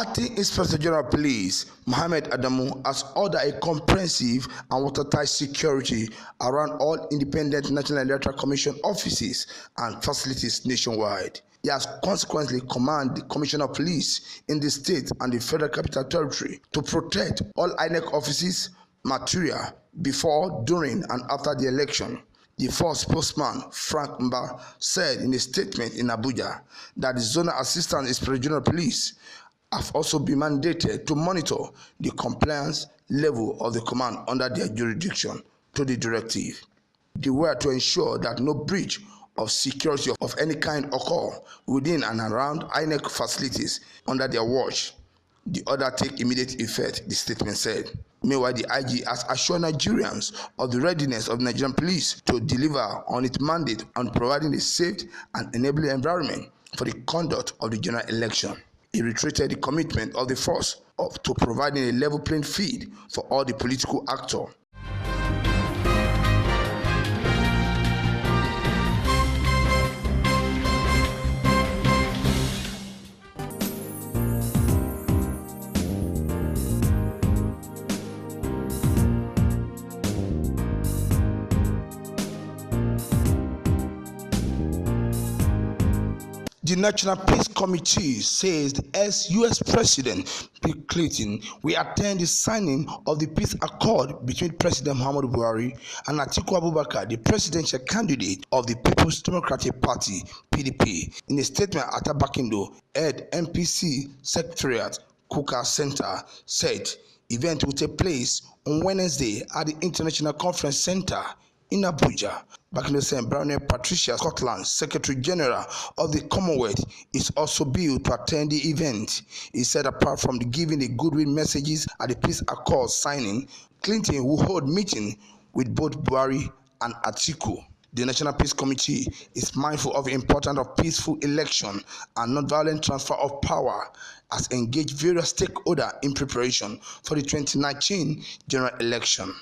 Acting Inspector General of Police Mohammed Adamu has ordered a comprehensive and watertight security around all independent National Electoral Commission offices and facilities nationwide. He has consequently commanded the Commissioner of Police in the state and the Federal Capital Territory to protect all INEC offices, material before, during, and after the election. The first spokesman, Frank Mba, said in a statement in Abuja that the Zonal Assistant Inspector General of Police have also been mandated to monitor the compliance level of the command under their jurisdiction to the directive. They were to ensure that no breach of security of any kind occur within and around INEC facilities under their watch. The order take immediate effect, the statement said. Meanwhile, the IG has assured Nigerians of the readiness of Nigerian police to deliver on its mandate on providing a safe and enabling environment for the conduct of the general election. He reiterated the commitment of the force to providing a level playing field for all the political actors. The National Peace Committee says the ex-U.S. President Bill Clinton will attend the signing of the peace accord between President Muhammadu Buhari and Atiku Abubakar, the presidential candidate of the People's Democratic Party (PDP). In a statement, Atabakindo, head MPC Secretariat, Kuka Center, said event will take place on Wednesday at the International Conference Center in Abuja. Bakindo said Brownie Patricia Scotland, Secretary General of the Commonwealth, is also billed to attend the event. He said apart from giving the goodwill messages at the peace accord signing, Clinton will hold meeting with both Buhari and Atiku. The National Peace Committee is mindful of the importance of peaceful election and non-violent transfer of power, has engaged various stakeholders in preparation for the 2019 general election.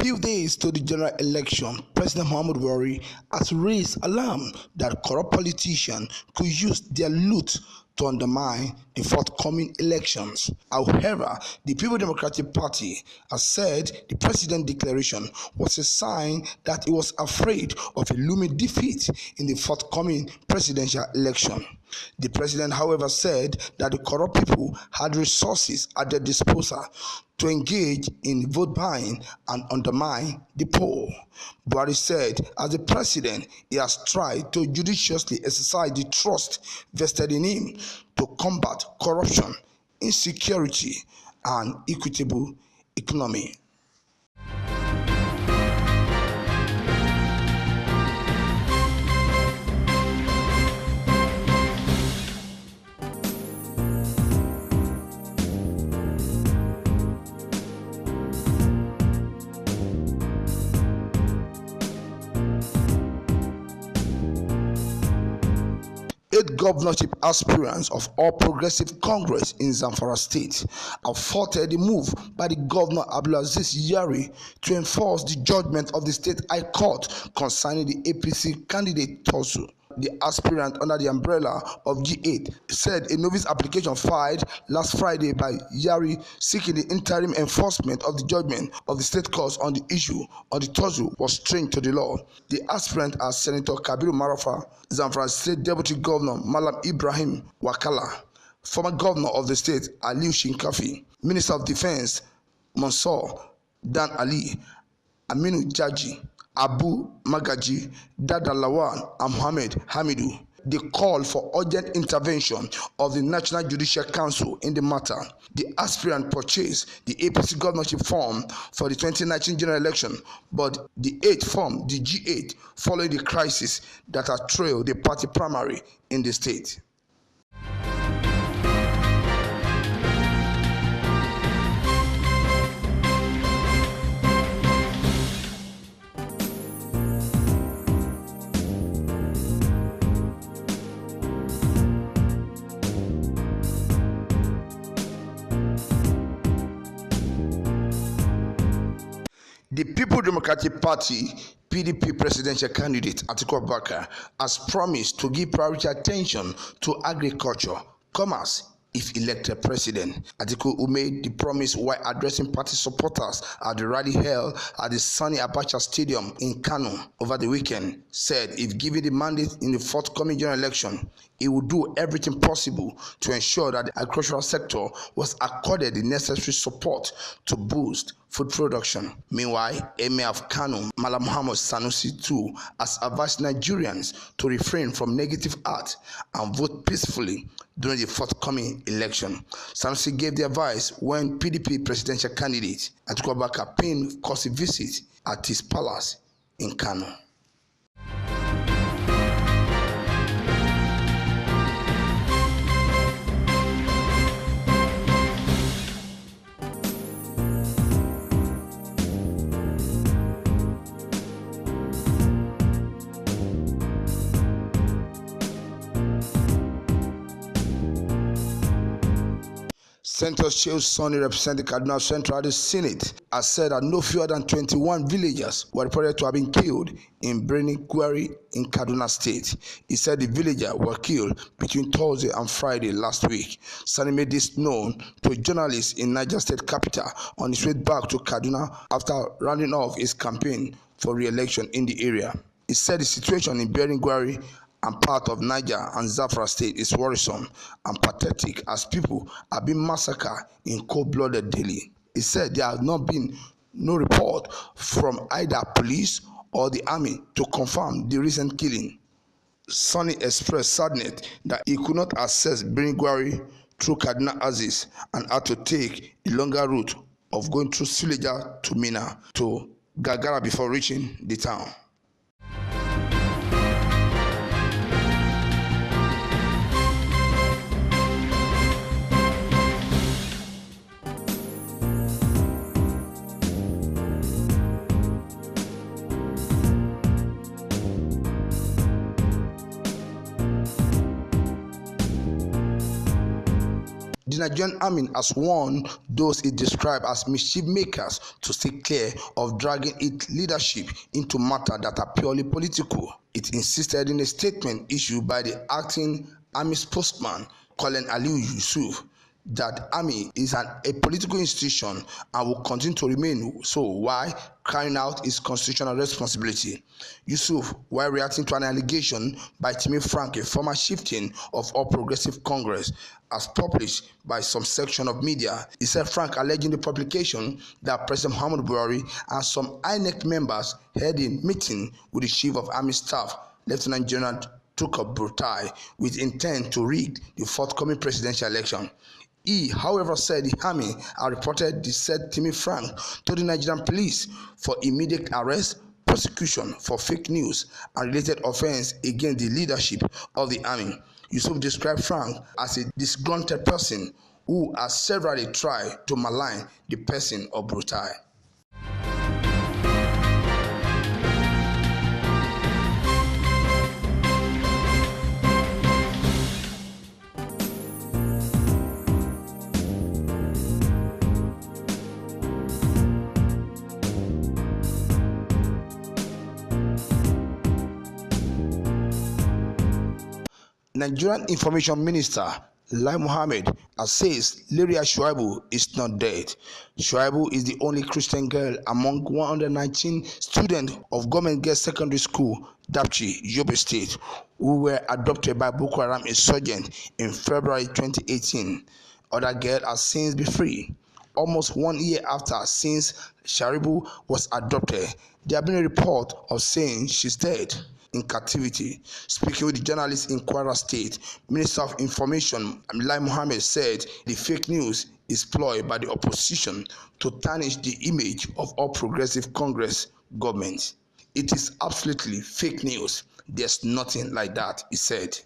Few days to the general election, President Muhammadu Buhari has raised alarm that corrupt politicians could use their loot to undermine the forthcoming elections. However, the People's Democratic Party has said the president's declaration was a sign that he was afraid of a looming defeat in the forthcoming presidential election. The president, however, said that the corrupt people had resources at their disposal to engage in vote buying and undermine the poll. Buhari said, as the president, he has tried to judiciously exercise the trust vested in him to combat corruption, insecurity, and equitable economy. Eight governorship aspirants of All Progressive Congress in Zamfara State have faulted the move by the governor Abdulaziz Yari to enforce the judgment of the State High Court concerning the APC candidate Tosu. The aspirant under the umbrella of G8 said a novice application filed last Friday by Yari seeking the interim enforcement of the judgment of the state courts on the issue of the Tozu was strange to the law. The aspirant are Senator Kabiru Marafa, Zamfara State Deputy Governor Malam Ibrahim Wakala, former governor of the state Aliu Shinkafi, Minister of Defense Mansour Dan Ali, Aminu Jaji, Abu Magaji, Dada Lawan, and Mohammed Hamidu. They call for urgent intervention of the National Judicial Council in the matter. The aspirant purchased the APC governorship form for the 2019 general election, but the 8th form, the G8, following the crisis that has trailed the party primary in the state. The People Democratic Party PDP presidential candidate Atiku Abubakar has promised to give priority attention to agriculture, commerce, if elected president. Atiku, who made the promise while addressing party supporters at the rally held at the Sani Abacha Stadium in Kano over the weekend, said if given the mandate in the forthcoming general election, he would do everything possible to ensure that the agricultural sector was accorded the necessary support to boost food production. Meanwhile, Emir of Kano, Malam Muhammad Sanusi II, has advised Nigerians to refrain from negative acts and vote peacefully during the forthcoming election. Sanusi gave the advice when PDP presidential candidate Atiku Abubakar paid courtesy visit at his palace in Kano. Senator Shehu Sani, representing Kaduna Central at the Senate, has said that no fewer than 21 villagers were reported to have been killed in Birnin Gwari in Kaduna State. He said the villagers were killed between Thursday and Friday last week. Sani made this known to journalists in Niger State capital on his way back to Kaduna after rounding off his campaign for re-election in the area. He said the situation in Birnin Gwari and part of Niger and Zamfara State is worrisome and pathetic as people are being massacred in cold-blooded daily. He said there has not been no report from either police or the army to confirm the recent killing. Sani expressed sadness that he could not access Birnin Gwari through Kaduna Aziz and had to take the longer route of going through Suleja to Mina to Gagara before reaching the town. The Nigerian army has warned those it described as mischief makers to stay clear of dragging its leadership into matters that are purely political. It insisted in a statement issued by the acting army spokesman, Colonel Aliyu Yusuf, that army is a political institution and will continue to remain so while carrying out its constitutional responsibility. Yusuf, while reacting to an allegation by Timi Frank, a former chieftain of All Progressive Congress, as published by some section of media, he said Frank alleging the publication that President Muhammadu Buhari and some INEC members held a meeting with the Chief of Army Staff, Lieutenant General Tukur Buratai, with intent to rig the forthcoming presidential election. He, however, said the army had reported the said Timi Frank to the Nigerian police for immediate arrest, prosecution for fake news, and related offense against the leadership of the army. Yusuf described Frank as a disgruntled person who has severally tried to malign the person of Buratai. Nigerian Information Minister Lai Mohammed says Leria Shuaibu is not dead. Shuaibu is the only Christian girl among 119 students of Government Girls Secondary School, Dapchi, Yobe State, who were adopted by Boko Haram insurgents in February 2018. Other girls are since been free. Almost 1 year after since Sharibu was adopted, there have been a report of saying she's dead in captivity. Speaking with the journalists in Kwara State, Minister of Information Lai Mohammed said the fake news is ploy by the opposition to tarnish the image of All Progressive Congress government. It is absolutely fake news. There's nothing like that, he said.